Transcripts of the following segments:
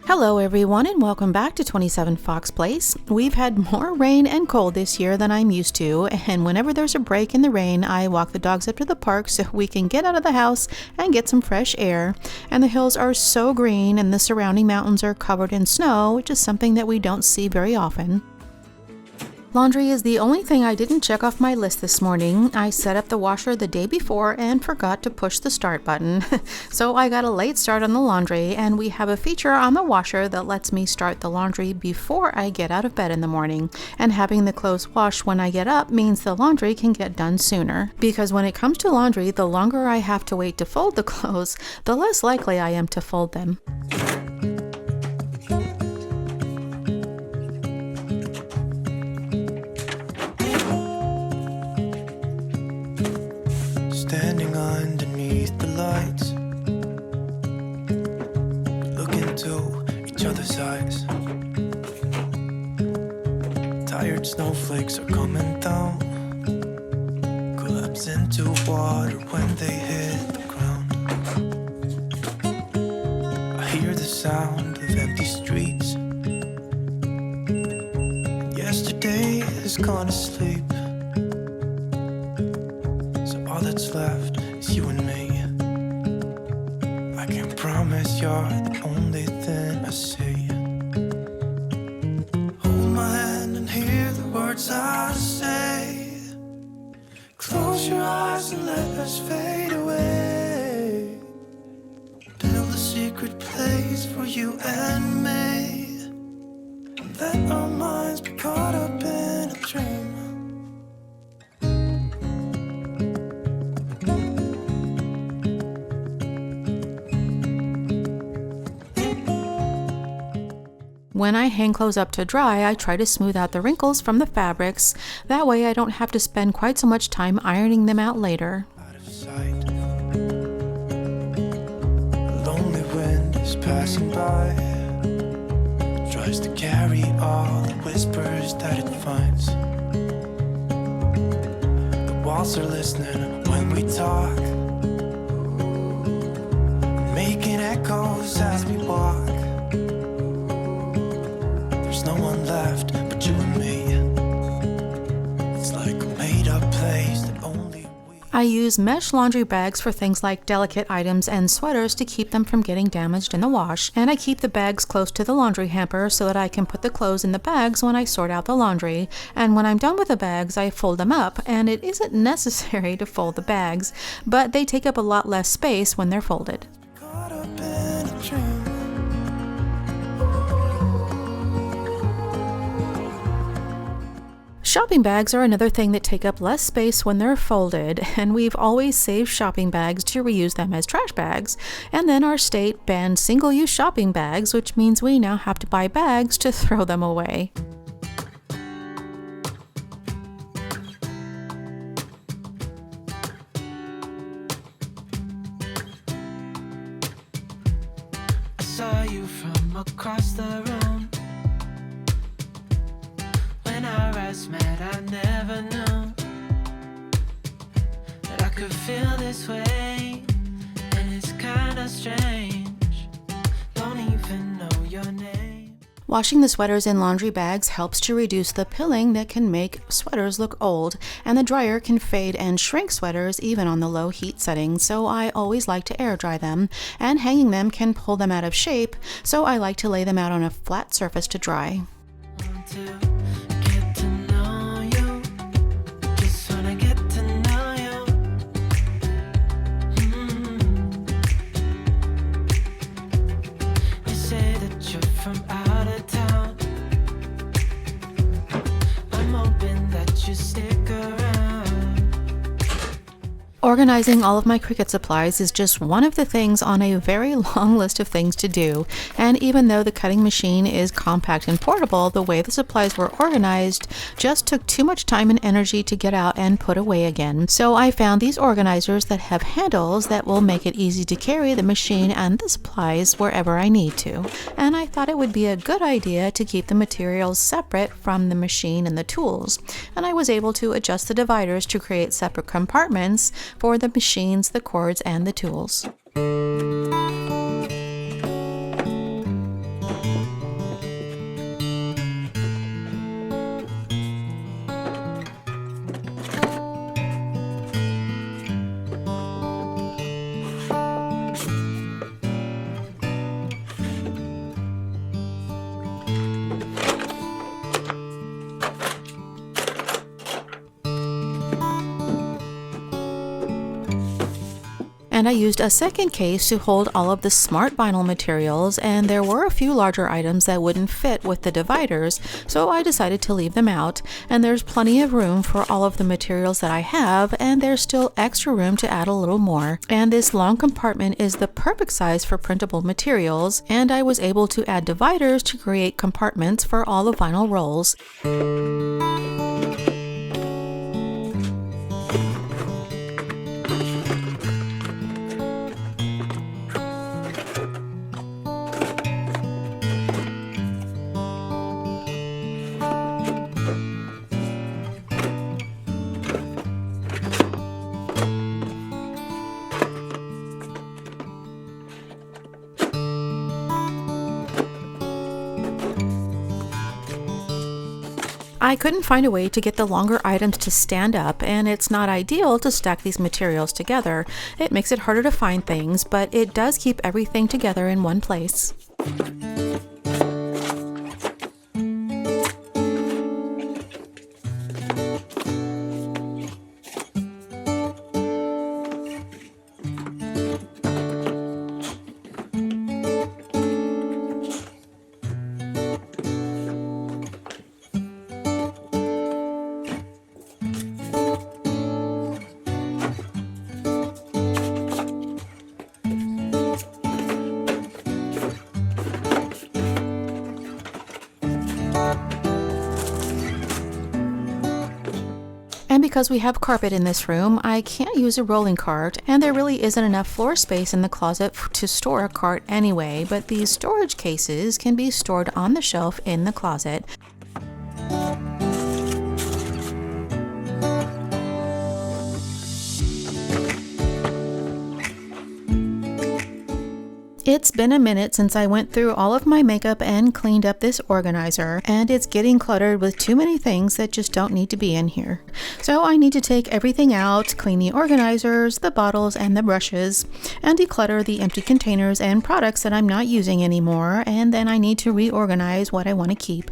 Hello everyone and welcome back to 27 Fox Place. We've had more rain and cold this year than I'm used to, and whenever there's a break in the rain, I walk the dogs up to the park so we can get out of the house and get some fresh air. And the hills are so green and the surrounding mountains are covered in snow, which is something that we don't see very often. Laundry is the only thing I didn't check off my list this morning. I set up the washer the day before and forgot to push the start button. So I got a late start on the laundry, and we have a feature on the washer that lets me start the laundry before I get out of bed in the morning. And having the clothes washed when I get up means the laundry can get done sooner. Because when it comes to laundry, the longer I have to wait to fold the clothes, the less likely I am to fold them. Standing underneath the lights, look into each other's eyes. Tired snowflakes are coming down, collapse into water when they hit the ground. I hear the sound of empty streets. Yesterday has gone to sleep. All that's left is you and me. I can't promise you're the only thing I see. Hold my hand and hear the words I say. Close your eyes and let us fade away. Build a secret place for you and me. And let our minds be caught up in a dream. When I hang clothes up to dry, I try to smooth out the wrinkles from the fabrics. That way I don't have to spend quite so much time ironing them out later. Out of sight. A lonely wind is passing by. It tries to carry all the whispers that it finds. The walls are listening when we talk, making echoes as we walk. There's no one left but you and me. It's like a made-up place that only we... I use mesh laundry bags for things like delicate items and sweaters to keep them from getting damaged in the wash, and I keep the bags close to the laundry hamper so that I can put the clothes in the bags when I sort out the laundry. And when I'm done with the bags, I fold them up, and it isn't necessary to fold the bags, but they take up a lot less space when they're folded. Caught up in a dream. Shopping bags are another thing that take up less space when they're folded, and we've always saved shopping bags to reuse them as trash bags. And then our state banned single-use shopping bags, which means we now have to buy bags to throw them away. I saw you from across the room. When our eyes met, I never knew that I could feel this way, and it's kinda strange. Don't even know your name. Washing the sweaters in laundry bags helps to reduce the pilling that can make sweaters look old, and the dryer can fade and shrink sweaters even on the low heat setting, so I always like to air dry them, and hanging them can pull them out of shape, so I like to lay them out on a flat surface to dry. Want to get to know you. Just wanna get to know you. You say that you're from out of town. I'm hoping that you stick around. Organizing all of my Cricut supplies is just one of the things on a very long list of things to do, and even though the cutting machine is compact and portable, the way the supplies were organized just took too much time and energy to get out and put away again. So I found these organizers that have handles that will make it easy to carry the machine and the supplies wherever I need to. And I thought it would be a good idea to keep the materials separate from the machine and the tools. And I was able to adjust the dividers to create separate compartments for the machines, the cords, and the tools. And I used a second case to hold all of the smart vinyl materials, and there were a few larger items that wouldn't fit with the dividers, so I decided to leave them out. And there's plenty of room for all of the materials that I have, and there's still extra room to add a little more. And this long compartment is the perfect size for printable materials, and I was able to add dividers to create compartments for all the vinyl rolls. I couldn't find a way to get the longer items to stand up, and it's not ideal to stack these materials together. It makes it harder to find things, but it does keep everything together in one place. And because we have carpet in this room, I can't use a rolling cart, and there really isn't enough floor space in the closet to store a cart anyway, but these storage cases can be stored on the shelf in the closet. It's been a minute since I went through all of my makeup and cleaned up this organizer, and it's getting cluttered with too many things that just don't need to be in here. So I need to take everything out, clean the organizers, the bottles, and the brushes, and declutter the empty containers and products that I'm not using anymore, and then I need to reorganize what I want to keep.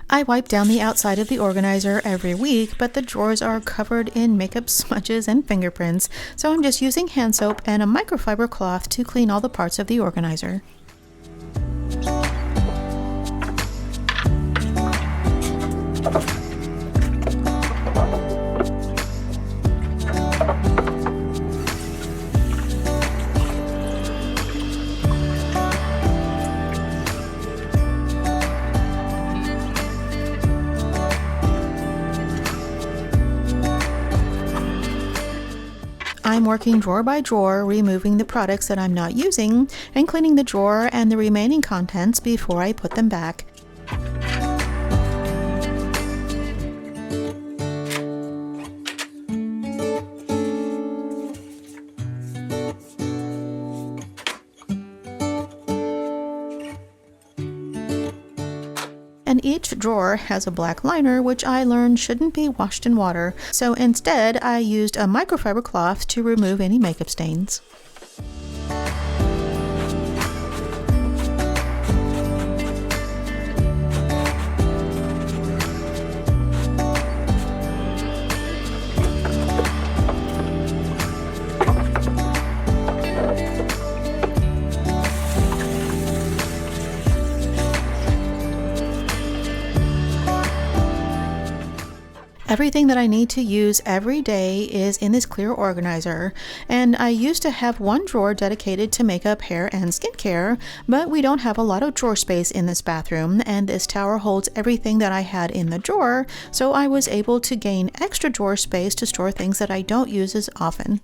I wipe down the outside of the organizer every week, but the drawers are covered in makeup smudges and fingerprints, so I'm just using hand soap and a microfiber cloth to clean all the parts of the organizer. I'm working drawer by drawer, removing the products that I'm not using, and cleaning the drawer and the remaining contents before I put them back. And each drawer has a black liner, which I learned shouldn't be washed in water, so instead I used a microfiber cloth to remove any makeup stains. Everything that I need to use every day is in this clear organizer, and I used to have one drawer dedicated to makeup, hair, and skincare, but we don't have a lot of drawer space in this bathroom, and this tower holds everything that I had in the drawer, so I was able to gain extra drawer space to store things that I don't use as often.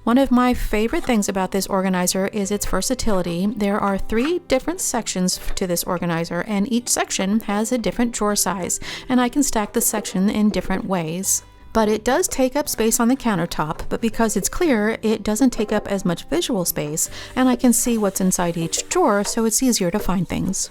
One of my favorite things about this organizer is its versatility. There are 3 different sections to this organizer, and each section has a different drawer size, and I can stack the section in different ways. But it does take up space on the countertop, but because it's clear, it doesn't take up as much visual space, and I can see what's inside each drawer, so it's easier to find things.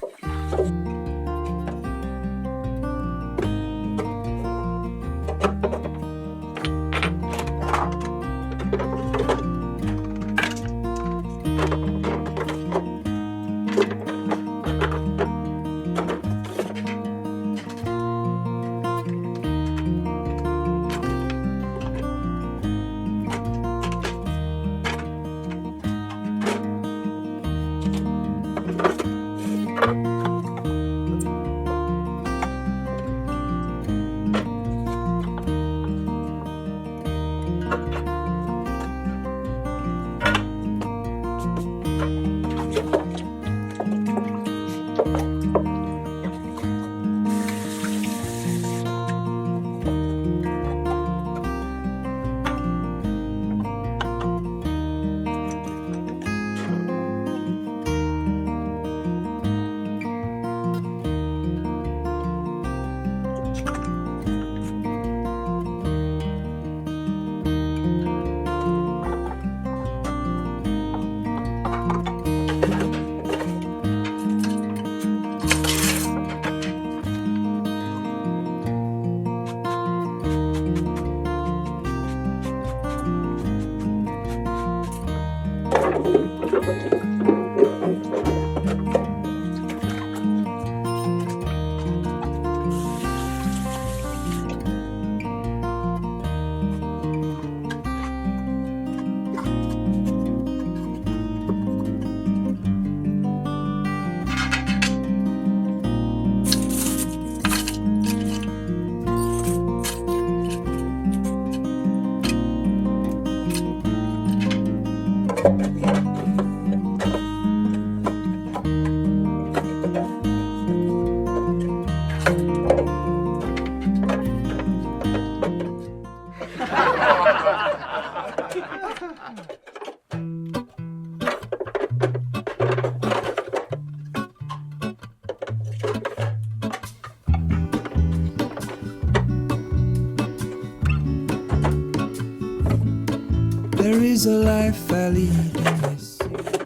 There is a life I lead in this.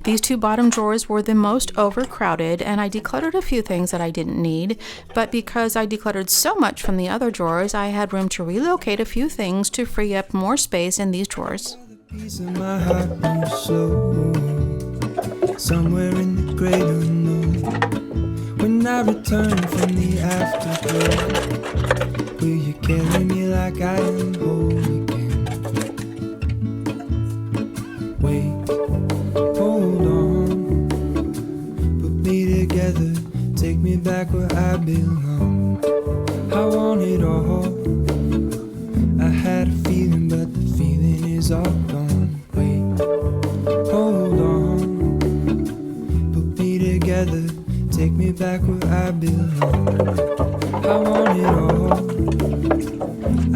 These 2 bottom drawers were the most overcrowded, and I decluttered a few things that I didn't need, but because I decluttered so much from the other drawers, I had room to relocate a few things to free up more space in these drawers. The piece of my heart moves slow, somewhere in the great unknown. When I return from the afterglow, will you carry me like I am whole again? Wait, hold on, put me together, take me back where I belong. I want it all, I had a feeling but the feeling is all gone. Wait, hold on, put me together, take me back where I belong. I want it all,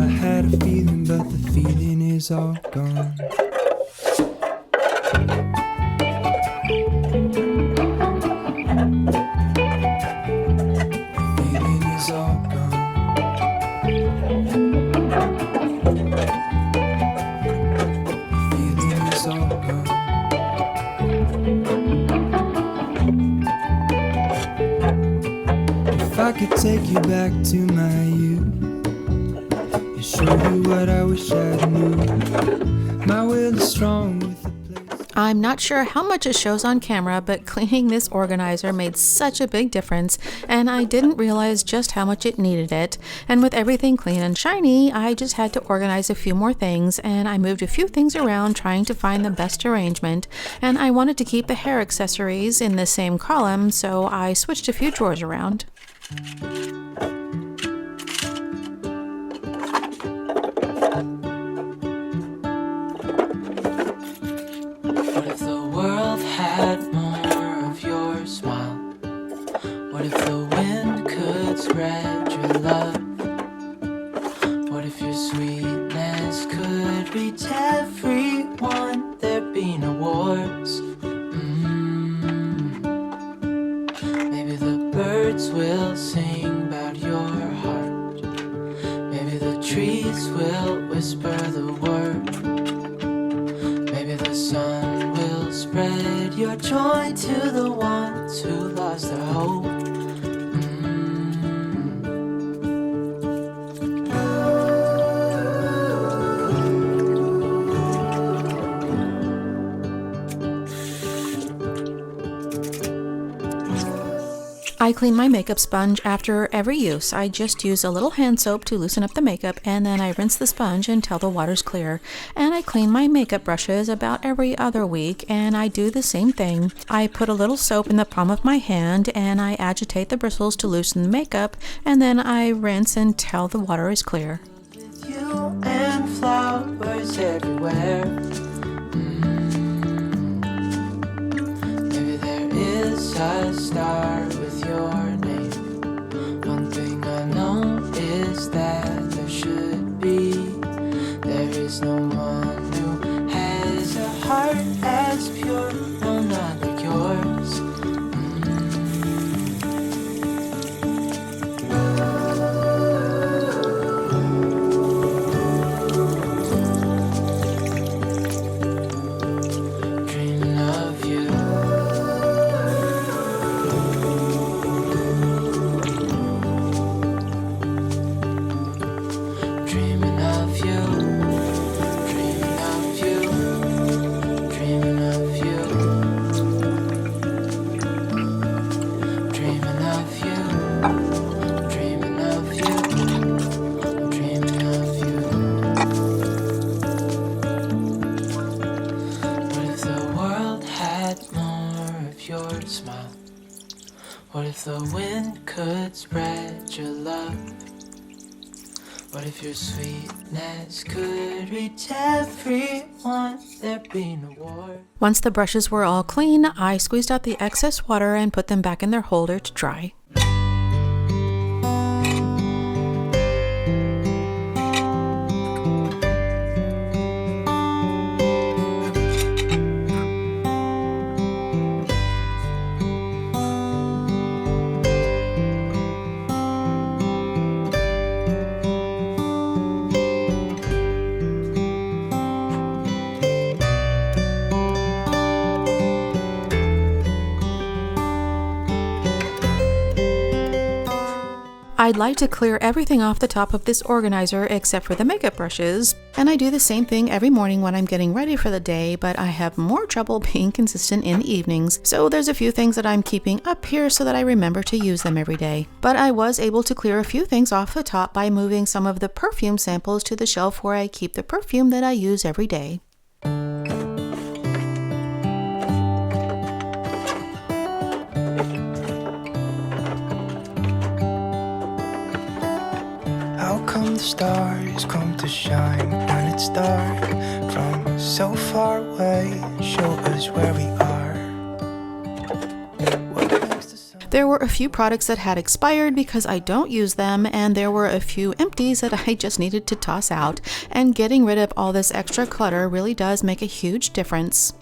I had a feeling but the feeling is all gone. If I could take you back to my youth and show you what I wish I knew, my will is strong with the place. I'm not sure how much it shows on camera, but cleaning this organizer made such a big difference, and I didn't realize just how much it needed it. And with everything clean and shiny, I just had to organize a few more things, and I moved a few things around trying to find the best arrangement, and I wanted to keep the hair accessories in the same column, so I switched a few drawers around. What if the world had more of your smile? What if the wind could spread your love? What if your sweetness could reach everyone? birds will sing about your heart. Maybe the trees will whisper the word. Maybe the sun will spread your joy to the ones who lost their hope. I clean my makeup sponge after every use. I just use a little hand soap to loosen up the makeup, and then I rinse the sponge until the water's clear. And I clean my makeup brushes about every other week, and I do the same thing. I put a little soap in the palm of my hand, and I agitate the bristles to loosen the makeup, and then I rinse until the water is clear. With you and flowers everywhere. Maybe there is a star with your name. One thing I know is that there should be. There is no one who has a heart as pure, no, not like yours. Dreaming of you. Dreaming of you, dreaming of you, dreaming of you, dreaming of you, dreaming of you, dreaming of you. What if the world had more of your smile? What if the wind could spread your love? What if your sweetness could reach everyone? There'd be no war. Once the brushes were all clean, I squeezed out the excess water and put them back in their holder to dry. I'd like to clear everything off the top of this organizer except for the makeup brushes, and I do the same thing every morning when I'm getting ready for the day, but I have more trouble being consistent in the evenings, so there's a few things that I'm keeping up here so that I remember to use them every day. But I was able to clear a few things off the top by moving some of the perfume samples to the shelf where I keep the perfume that I use every day. How come the stars come to shine when it's dark from so far away and show us where we are? What makes the sun There were a few products that had expired because I don't use them, and there were a few empties that I just needed to toss out, and getting rid of all this extra clutter really does make a huge difference.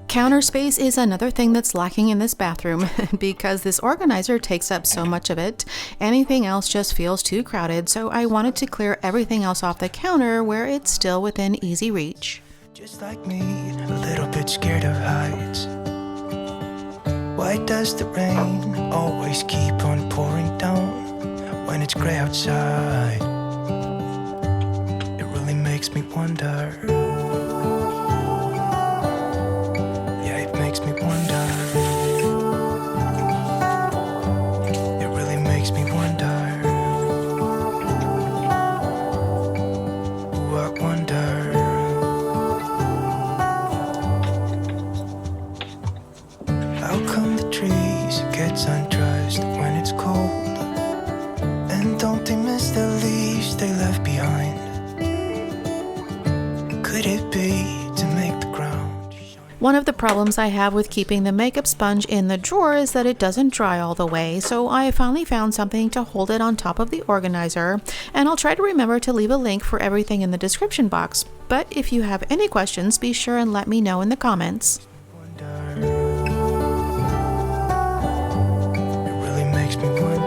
Counter space is another thing that's lacking in this bathroom because this organizer takes up so much of it. Anything else just feels too crowded, so I wanted to clear everything else off the counter where it's still within easy reach. just like me, a little bit scared of heights? Why does the rain always keep on pouring down when it's gray outside? It really makes me wonder. Yeah, it makes me wonder. It really makes me wonder. Ooh, I wonder. How come the trees get undressed when it's cold? And don't they miss the leaves they left behind? Could it be to make the ground shine? One of the problems I have with keeping the makeup sponge in the drawer is that it doesn't dry all the way, so I finally found something to hold it on top of the organizer, and I'll try to remember to leave a link for everything in the description box. But if you have any questions, be sure and let me know in the comments. Wonder. It really makes me wonder.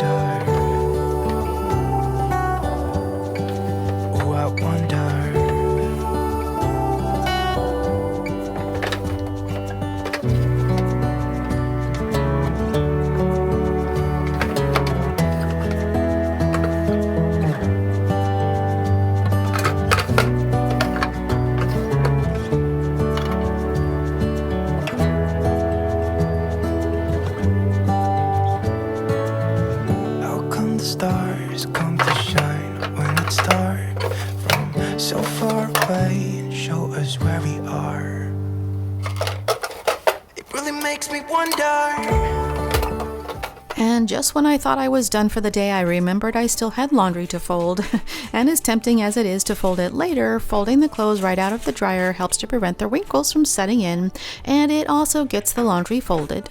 stars come to shine when it's dark from so far away and show us where we are. It really makes me wonder. And just when I thought I was done for the day, I remembered I still had laundry to fold. And as tempting as it is to fold it later, folding the clothes right out of the dryer helps to prevent the wrinkles from setting in, and it also gets the laundry folded.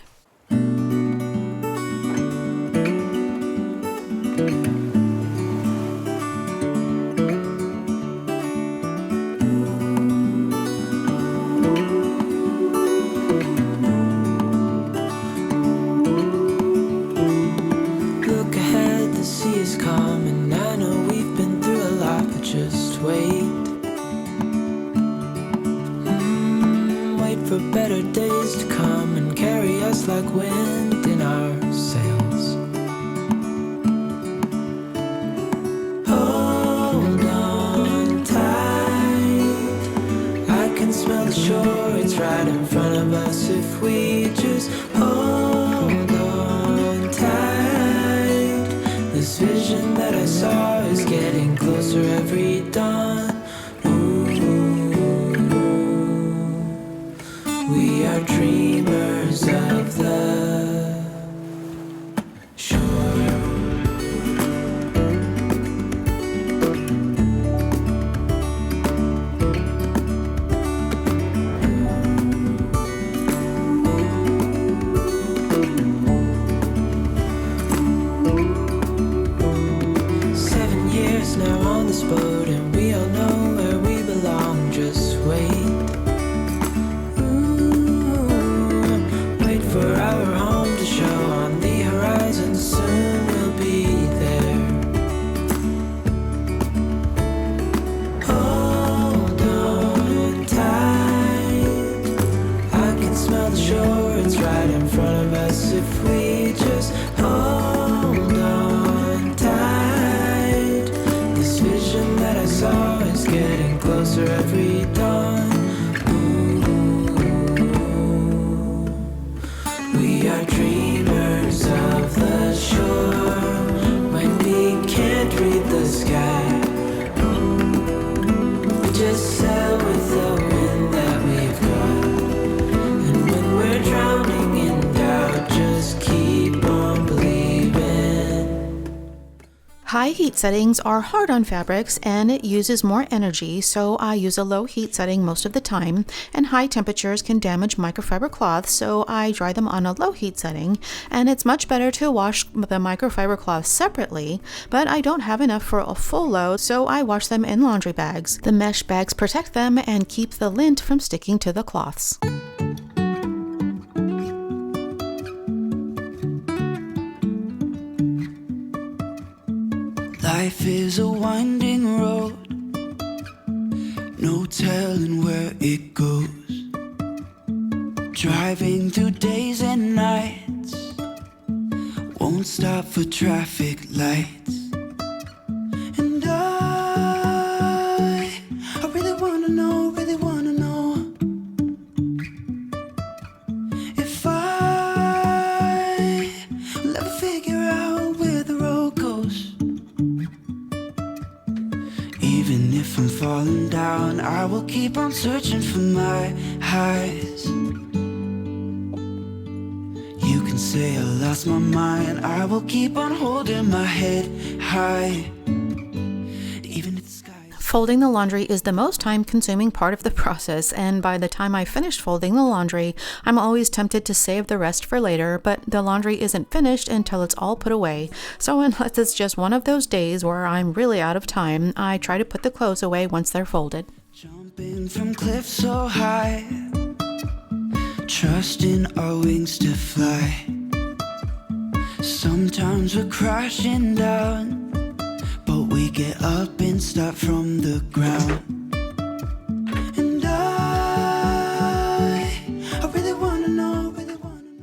For better days to come and carry us like wind in our sails. Hold on tight, I can smell the shore, it's right in front of us if we just hold on tight. This vision that I saw is getting closer every dawn. We are dreamers of the shore. 7 years now on this boat, and we all know where we belong. Just wait. For our home to show on the horizon, soon we'll be there. Hold on tight, I can smell the shore, it's right in front of us if we just hold on tight. This vision that I saw is getting closer every dawn. We are dreamers of the shore when we can't read the sky. We just sail with the wind that we've got. And when we're drowning in doubt, just keep on believing. High heat settings are hard on fabrics and it uses more energy, so I use a low heat setting most of the time, and high temperatures can damage microfiber cloths, so I dry them on a low heat setting, and it's much better to wash the microfiber cloths separately, but I don't have enough for a full load, so I wash them in laundry bags. The mesh bags protect them and keep the lint from sticking to the cloths. Life is a winding road, no telling where it goes. Driving through days and nights, won't stop for traffic lights. And I really wanna know if I will ever figure out where the road goes. Even if I'm falling down, I will keep on searching for my highs. You can say I lost my mind, I will keep on holding my head high. Even if the sky... Folding the laundry is the most time-consuming part of the process, and by the time I finish folding the laundry, I'm always tempted to save the rest for later, but the laundry isn't finished until it's all put away. So unless it's just one of those days where I'm really out of time, I try to put the clothes away once they're folded. Jumping from cliffs so high, trusting our wings to fly. Sometimes we're crashing down, but we get up and start from the ground. And I really wanna know.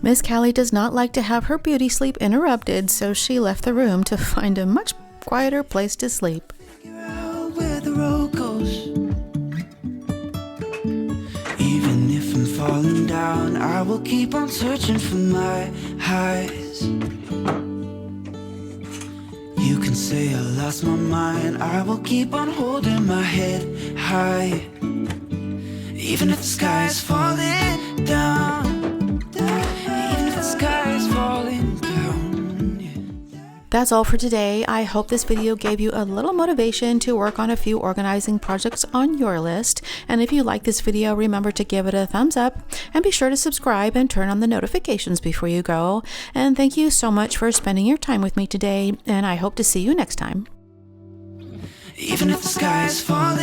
Miss Callie does not like to have her beauty sleep interrupted, so she left the room to find a much quieter place to sleep. Figure out where the road goes. Even if I'm falling down, I will keep on searching for my highs. You Even say I lost my mind, I will keep on holding my head high. Even if the sky is falling down, even if the sky is falling down, yeah. That's all for today. I hope this video gave you a little motivation to work on a few organizing projects on your list. And if you like this video, remember to give it a thumbs up and be sure to subscribe and turn on the notifications before you go. And thank you so much for spending your time with me today, and I hope to see you next time. Even if the sky is falling